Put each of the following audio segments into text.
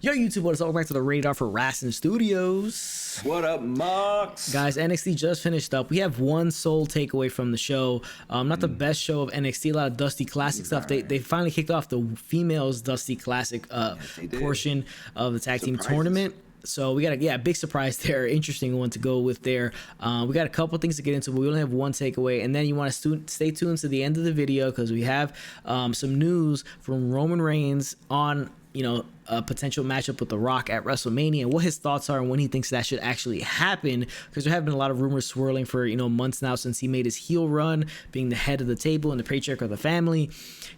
Yo, YouTube, what is up? Welcome back to the Rated R for Wrestling Studios. What up, Mox? Guys, NXT just finished up. We have one sole takeaway from the show. Not the best show of NXT. A lot of Dusty Classic stuff. They finally kicked off the females Dusty Classic portion of the tag team tournament. So we got a big surprise there, interesting one to go with there. We got a couple things to get into, but we only have one takeaway, and then you want to stay tuned to the end of the video because we have some news from Roman Reigns on a potential matchup with The Rock at Wrestlemania and what his thoughts are and when he thinks that should actually happen, because there have been a lot of rumors swirling for months now since he made his heel run, being the head of the table and the patriarch of the family.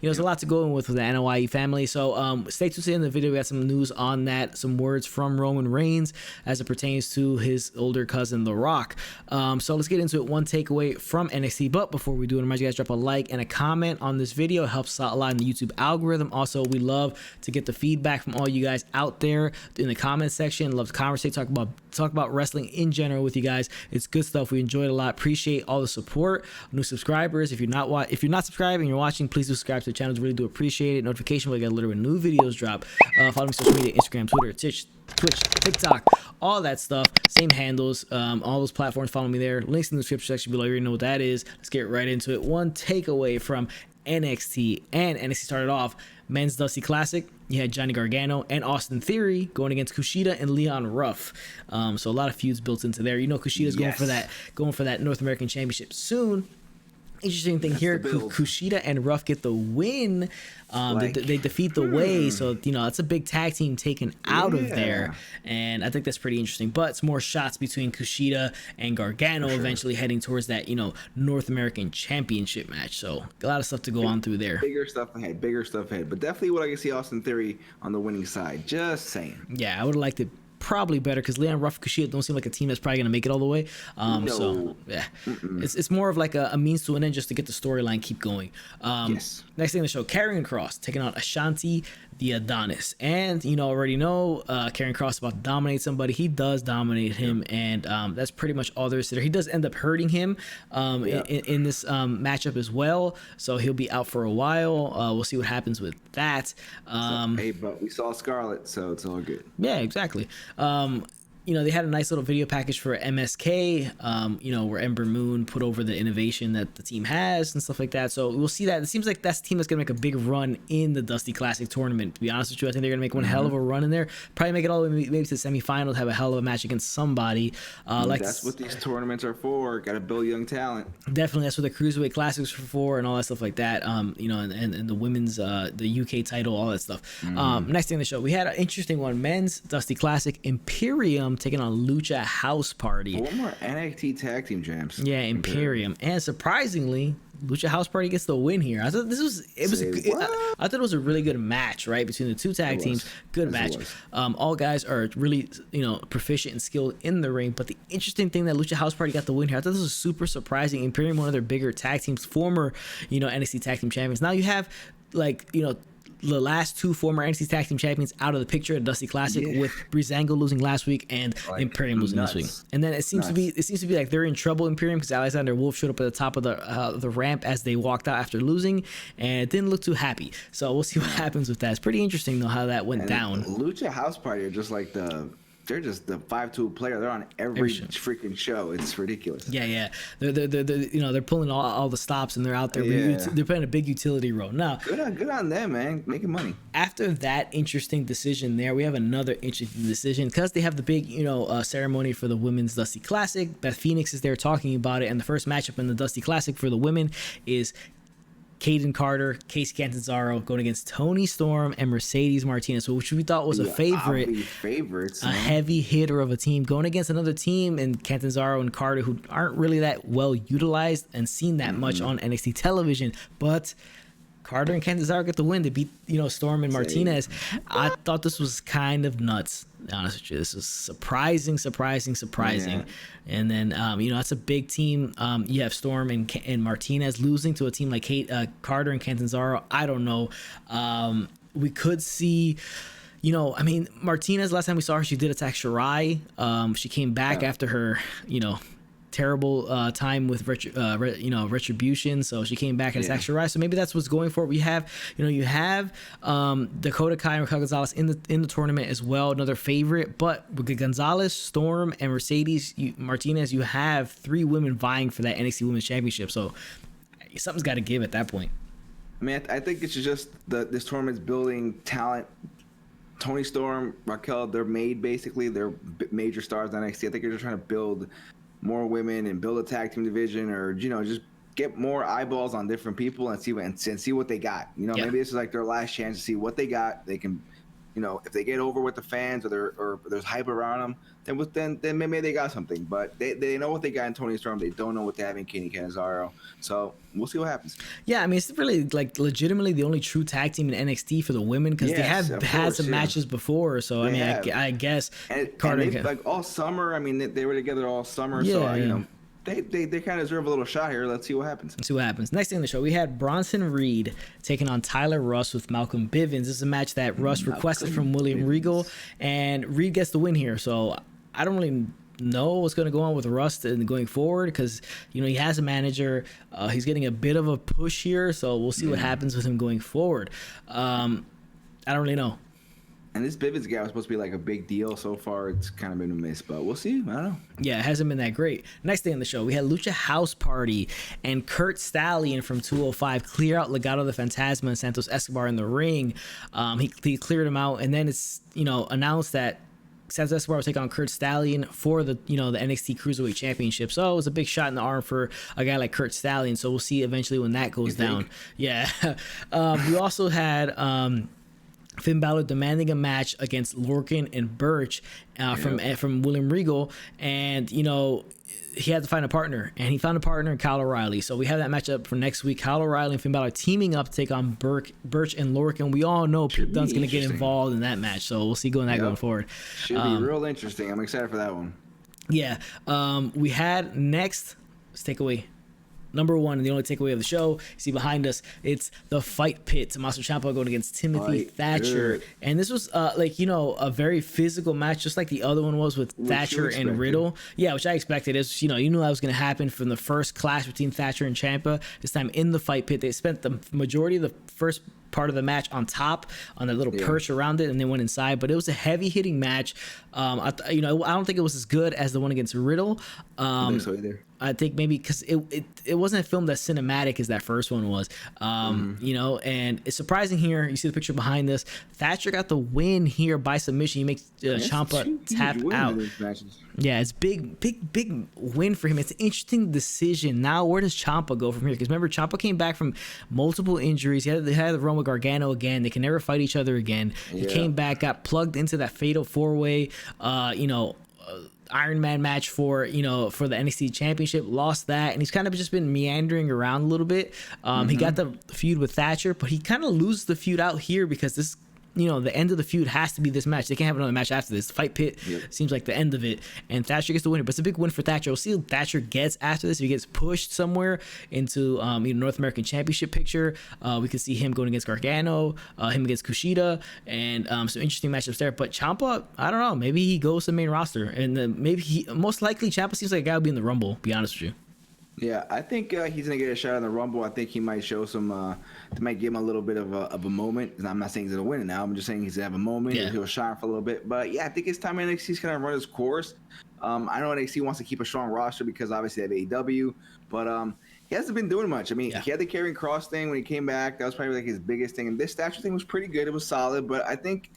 There's a lot to go in with the NOIE family, so stay tuned to the end of the video. We got some news on that, some words from Roman Reigns as it pertains to his older cousin The Rock. So let's get into it. One takeaway from NXT, but before we do, I remind you guys, drop a like and a comment on this video. It helps out a lot in the YouTube algorithm. Also, we love to get the feedback from all you guys out there in the comment section. Love to conversate, talk about wrestling in general with you guys. It's good stuff. We enjoy it a lot. Appreciate all the support. New subscribers, if you're not subscribed and you're watching, please do subscribe to the channel. Really do appreciate it. Notification, we got literally new videos drop. Follow me on social media: Instagram, Twitter, Twitch, TikTok, all that stuff. Same handles, all those platforms. Follow me there. Links in the description section below. You already know what that is. Let's get right into it. One takeaway from NXT, and NXT started off men's Dusty Classic. You had Johnny Gargano and Austin Theory going against Kushida and Leon Ruff. So a lot of feuds built into there. Kushida's going for that North American Championship soon. Interesting thing here, Kushida and Ruff get the win. They defeat the Way, so that's a big tag team taken out of there, and I think that's pretty interesting. But it's more shots between Kushida and Gargano eventually heading towards that North American Championship match. So a lot of stuff to go on through there. Bigger stuff ahead, but definitely would like to see Austin Theory on the winning side. Just saying. Yeah, I would have liked it probably better because Leon Ruff and Kushida don't seem like a team that's probably going to make it all the way. No. So yeah, it's more of like a means to an end just to get the storyline keep going. Yes. Next thing in the show, Karrion Kross taking on Ashanti the Adonis, and already know Karrion Kross about to dominate somebody. He does dominate him, and that's pretty much all there is to there. He does end up hurting him in this matchup as well, so he'll be out for a while. We'll see what happens with that. Hey, but we saw Scarlett, so it's all good. Yeah, exactly. They had a nice little video package for MSK, where Ember Moon put over the innovation that the team has and stuff like that. So we'll see that. It seems like that's the team that's going to make a big run in the Dusty Classic tournament. To be honest with you, I think they're going to make one hell of a run in there. Probably make it all the way maybe to the semifinals, have a hell of a match against somebody. That's what these tournaments are for. Got to build young talent. Definitely, that's what the Cruiserweight Classics are for and all that stuff like that. And the women's, the UK title, all that stuff. Next thing in the show, we had an interesting one. Men's Dusty Classic, Imperium taking on Lucha House Party. One more NXT tag team champs. Yeah, Imperium. And surprisingly, Lucha House Party gets the win here. I thought I thought it was a really good match, right, between the two tag teams. Good match. All guys are really proficient and skilled in the ring. But the interesting thing that Lucha House Party got the win here, I thought this was super surprising. Imperium, one of their bigger tag teams, former NXT tag team champions. Now you have the last two former NXT Tag Team Champions out of the picture at Dusty Classic, with Breezango losing last week and Imperium losing this week. And then it seems to be like they're in trouble, Imperium, because Alexander Wolf showed up at the top of the ramp as they walked out after losing, and it didn't look too happy. So we'll see what happens with that. It's pretty interesting though how that went down. Lucha House Party are just like they're just the 5-2 player. They're on every freaking show. It's ridiculous. Yeah. They're pulling all the stops and they're out there. They're playing a big utility role. Now, good on them, man. Making money. After that interesting decision there, we have another interesting decision because they have the big ceremony for the women's Dusty Classic. Beth Phoenix is there talking about it, and the first matchup in the Dusty Classic for the women is Kaden Carter, Casey Catanzaro going against Toni Storm and Mercedes Martinez, which we thought was a heavy hitter of a team going against another team, and Catanzaro and Carter, who aren't really that well utilized and seen that much on NXT television. But Carter and Catanzaro get the win to beat Storm and Martinez. I thought this was kind of nuts. To be honest with you, this was surprising. Yeah. And then that's a big team. You have Storm and Martinez losing to a team like Carter and Catanzaro. I don't know. We could see. Martinez, last time we saw her, she did attack Shirai. She came back after her, terrible time with Retribution, so she came back as extra rise. So maybe that's what's going for. We have, you have Dakota Kai and Raquel Gonzalez in the tournament as well, another favorite. But with Gonzalez, Storm, and Mercedes Martinez, you have 3 women vying for that NXT Women's Championship. So something's got to give at that point. I mean, I think it's just this tournament's building talent. Toni Storm, Raquel, they're basically they're major stars on NXT. I think they're just trying to build more women and build a tag team division, or just get more eyeballs on different people and see what they got. Maybe this is like their last chance to see what they got. They can, if they get over with the fans or there's hype around them, then maybe they got something. But they know what they got in Toni Storm. They don't know what they have in Kenny Canizaro. So we'll see what happens. Yeah, I mean, it's really like legitimately the only true tag team in NXT for the women, because they have had some matches before. So I guess Carter like all summer. I mean, they were together all summer. So they kind of deserve a little shot here. Let's see what happens. Next thing on the show, we had Bronson Reed taking on Tyler Russ with Malcolm Bivens. This is a match that Russ requested from William Regal, and Reed gets the win here. So I don't really know what's going to go on with Russ going forward, because he has a manager. He's getting a bit of a push here, so we'll see what happens with him going forward. I don't really know. And this Bivens guy was supposed to be like a big deal. So far, it's kind of been a miss, but we'll see. I don't know. Yeah, it hasn't been that great. Next thing on the show, we had Lucha House Party and Kurt Stallion from 205 clear out Legado de Fantasma and Santos Escobar in the ring. He cleared him out, and then it's announced that Santos Escobar will take on Kurt Stallion for the the NXT Cruiserweight Championship. So it was a big shot in the arm for a guy like Kurt Stallion. So we'll see eventually when that goes down. Yeah. We also had Finn Balor demanding a match against Lorcan and Birch from William Regal, and he had to find a partner, and he found a partner in Kyle O'Reilly. So we have that matchup for next week. Kyle O'Reilly and Finn Balor teaming up to take on Birch and Lorcan. We all know Pete Dunne's going to get involved in that match, so we'll see going forward. Should be real interesting. I'm excited for that one. Yeah. We had next, let's take away number 1 and the only takeaway of the show. You see behind us, it's the Fight Pit. Tommaso Ciampa going against Timothy Thatcher. And this was a very physical match, just like the other one was with Thatcher and Riddle. Yeah, which I expected. Is you knew that was going to happen from the first clash between Thatcher and Ciampa. This time in the Fight Pit, they spent the majority of the first part of the match on top on that little perch around it, and they went inside. But it was a heavy hitting match. I don't think it was as good as the one against Riddle. I don't think so either. I think maybe because it wasn't filmed as cinematic as that first one was. And it's surprising here. You see the picture behind this. Thatcher got the win here by submission. He makes Ciampa tap out. Yeah, it's big win for him. It's an interesting decision. Now, where does Ciampa go from here? Because remember, Ciampa came back from multiple injuries. They had the run with Gargano again. They can never fight each other again. He came back, got plugged into that fatal 4-way, Iron Man match for the NXT Championship, lost that, and he's kind of just been meandering around a little bit. He got the feud with Thatcher, but he kind of loses the feud out here because this the end of the feud has to be this match. They can't have another match after this. Fight Pit seems like the end of it, and Thatcher gets the winner. But it's a big win for Thatcher. We'll see what Thatcher gets after this. If he gets pushed somewhere into North American Championship picture, we could see him going against Gargano, him against Kushida, and some interesting matchups there. But Ciampa, I don't know. Maybe he goes to the main roster, and maybe most likely Ciampa seems like a guy would be in the Rumble. Be honest with you. Yeah, I think he's gonna get a shot in the Rumble. I think he might show some. They might give him a little bit of a moment. I'm not saying he's gonna win it now. I'm just saying he's gonna have a moment. Yeah. He'll shine for a little bit. But yeah, I think it's time NXT's kind of run its course. I know NXT wants to keep a strong roster because obviously they have AEW, but he hasn't been doing much. I mean, he had the Karrion Kross thing when he came back. That was probably like his biggest thing. And this Thatcher thing was pretty good. It was solid, but I think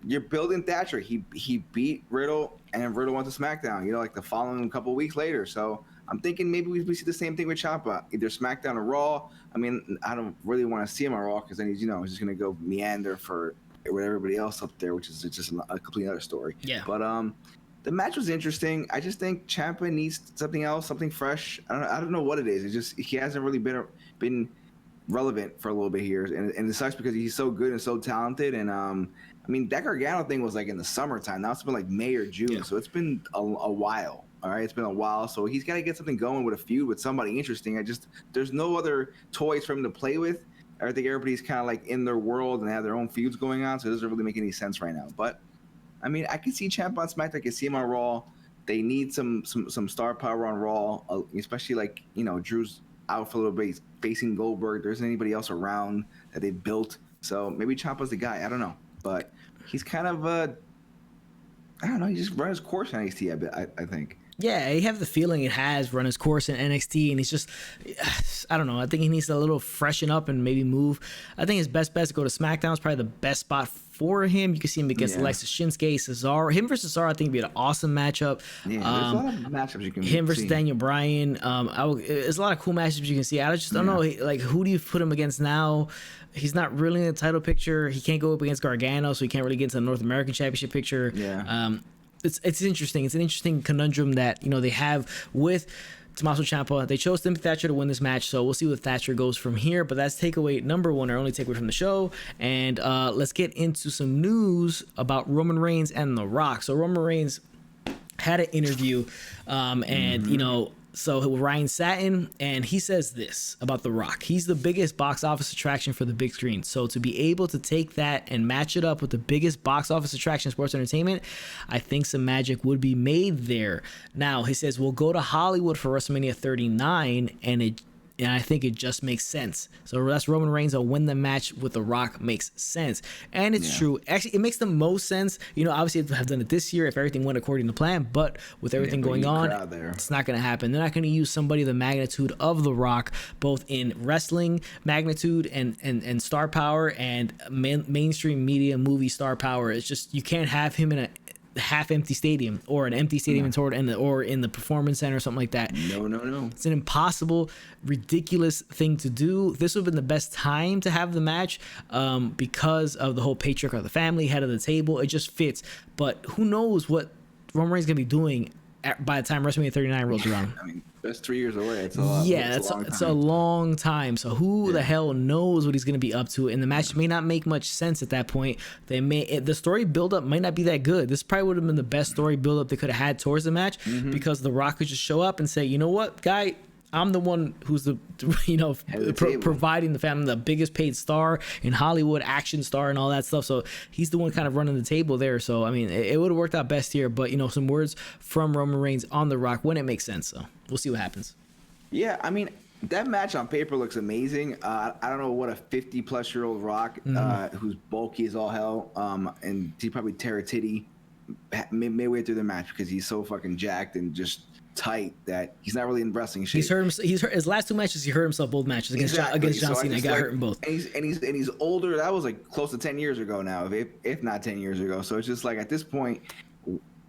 you're building Thatcher. He beat Riddle, and Riddle went to SmackDown. Like the following couple weeks later. So I'm thinking maybe we see the same thing with Ciampa, either SmackDown or Raw. I mean, I don't really want to see him on Raw because then he's just going to go meander with everybody else up there, which is just a complete other story. Yeah. But the match was interesting. I just think Ciampa needs something else, something fresh. I don't know what it is. It's just he hasn't really been relevant for a little bit here, and it sucks because he's so good and so talented. And I mean, that Gargano thing was like in the summertime. Now it's been like May or June, so it's been a while. All right, it's been a while, so he's got to get something going with a feud with somebody interesting. There's no other toys for him to play with. I think everybody's kind of like in their world and have their own feuds going on, so it doesn't really make any sense right now. But I mean, I can see Ciampa on SmackDown, I can see him on Raw. they need some star power on Raw, especially like, you know, Drew's out for a little bit. He's facing Goldberg. There isn't anybody else around that they built. So maybe Ciampa's the guy. I don't know. But he's kind of, I don't know. He just run his course in NXT, I think. Yeah, you have the feeling it has run his course in NXT, and he's just, I don't know. I think he needs to a little freshen up and maybe move. I think his best bet to go to SmackDown is probably the best spot for him. You can see him against Alexa Shinsuke, Cesaro. Him versus Cesaro, I think, would be an awesome matchup. Yeah, there's a lot of matchups you can him versus Daniel Bryan. There's a lot of cool matchups you can see. I just don't know, like, who do you put him against now? He's not really in the title picture. He can't go up against Gargano, so he can't really get into the North American Championship picture. Yeah. It's interesting. It's an interesting conundrum that, you know, they have with Tommaso Ciampa. They chose Tim Thatcher to win this match, so we'll see where Thatcher goes from here. But that's takeaway number one, our only takeaway from the show. And let's get into some news about Roman Reigns and The Rock. So Roman Reigns had an interview, and you know. So with Ryan Satin, and he says this about The Rock. He's the biggest box office attraction for the big screen. So to be able to take that and match it up with the biggest box office attraction in sports entertainment, I think some magic would be made there. Now, he says, we'll go to Hollywood for WrestleMania 39, and I think it just makes sense. So that's Roman Reigns will win the match with The Rock makes sense. And it's true. Actually, it makes the most sense. You know, obviously, if they have done it this year, if everything went according to plan, but with everything going on, it's not going to happen. They're not going to use somebody the magnitude of The Rock, both in wrestling magnitude and star power and mainstream media movie star power. It's just, you can't have him in a half-empty stadium or an empty stadium or in the performance center or something like that. No. It's an impossible, ridiculous thing to do. This would have been the best time to have the match because of the whole patriarch of the family, head of the table. It just fits. But who knows what Roman Reigns is going to be doing by the time WrestleMania 39 rolls around. I mean, that's 3 years away. It's a lot. Yeah, it's a long time. So who the hell knows what he's going to be up to? And the match may not make much sense at that point. The story buildup might not be that good. This probably would have been the best story buildup they could have had towards the match because The Rock could just show up and say, you know what, guy, I'm the one who's providing the family, the biggest paid star in Hollywood, action star and all that stuff. So he's the one kind of running the table there. So, I mean, it would have worked out best here. But, you know, some words from Roman Reigns on The Rock when it makes sense. So we'll see what happens. Yeah, I mean, that match on paper looks amazing. I don't know what a 50-plus-year-old Rock who's bulky as all hell, and he probably tear a titty midway through the match because he's so fucking jacked and just tight that he's not really in wrestling shape. He's hurt his last two matches. He hurt himself both matches against John Cena. He got hurt in both. And he's older. That was like close to 10 years ago now, if not 10 years ago. So it's just like at this point,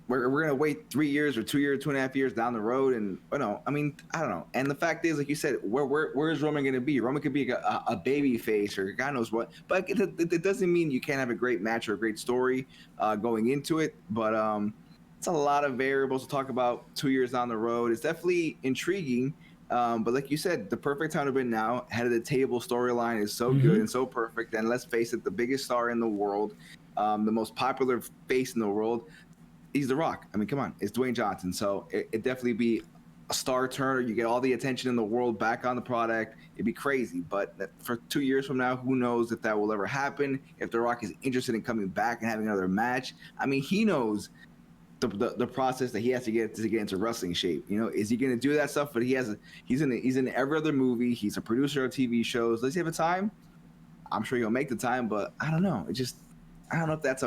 we're gonna wait 3 years or 2 years, 2.5 years down the road, and I don't know. And the fact is, like you said, where is Roman gonna be? Roman could be a baby face or God knows what, but it doesn't mean you can't have a great match or a great story going into it. But it's a lot of variables to talk about 2 years down the road. It's definitely intriguing, but like you said, the perfect time to win now. Head of the table storyline is so good and so perfect. And let's face it, the biggest star in the world, the most popular face in the world. He's The Rock. I mean, come on. It's Dwayne Johnson. So it definitely be a star turner. You get all the attention in the world back on the product. It'd be crazy. But for 2 years from now, who knows if that will ever happen, if The Rock is interested in coming back and having another match. I mean, he knows the process that he has to get into wrestling shape. You know, is he going to do that stuff? But he's in every other movie. He's a producer of TV shows. Does he have a time? I'm sure he'll make the time, but I don't know. I don't know if that's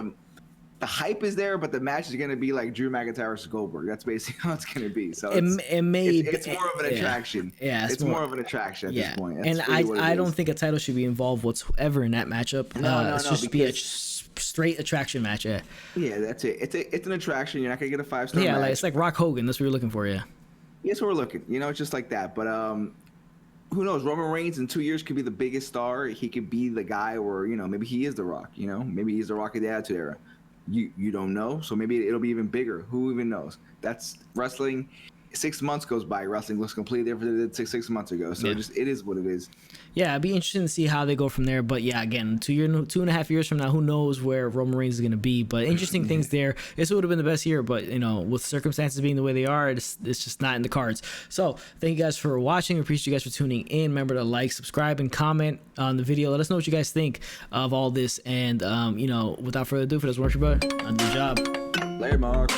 the hype is there, but the match is going to be like Drew McIntyre versus Goldberg. That's basically how it's going to be. So it's more of an attraction. Yeah, it's more of an attraction at this point. That's and I don't think a title should be involved whatsoever in that matchup. No, it's just be a straight attraction match. Yeah, that's it. It's an attraction. You're not going to get a 5-star match. Like, it's like Rock Hogan. That's what you're looking for, yeah. Yes, we're looking. You know, it's just like that. But who knows? Roman Reigns in 2 years could be the biggest star. He could be the guy where, you know, maybe he is The Rock. You know, maybe he's The Rock of the Attitude Era. You don't know, so maybe it'll be even bigger. Who even knows? That's wrestling. 6 months goes by. Wrestling looks completely different than it did 6 months ago. So it is what it is. Yeah, it'd be interesting to see how they go from there. But yeah, again, 2.5 years from now, who knows where Roman Reigns is going to be? But interesting things there. This would have been the best year, but you know, with circumstances being the way they are, it's just not in the cards. So thank you guys for watching. Appreciate you guys for tuning in. Remember to like, subscribe, and comment on the video. Let us know what you guys think of all this. And you know, without further ado, for this worship, on the job. Later, Mark.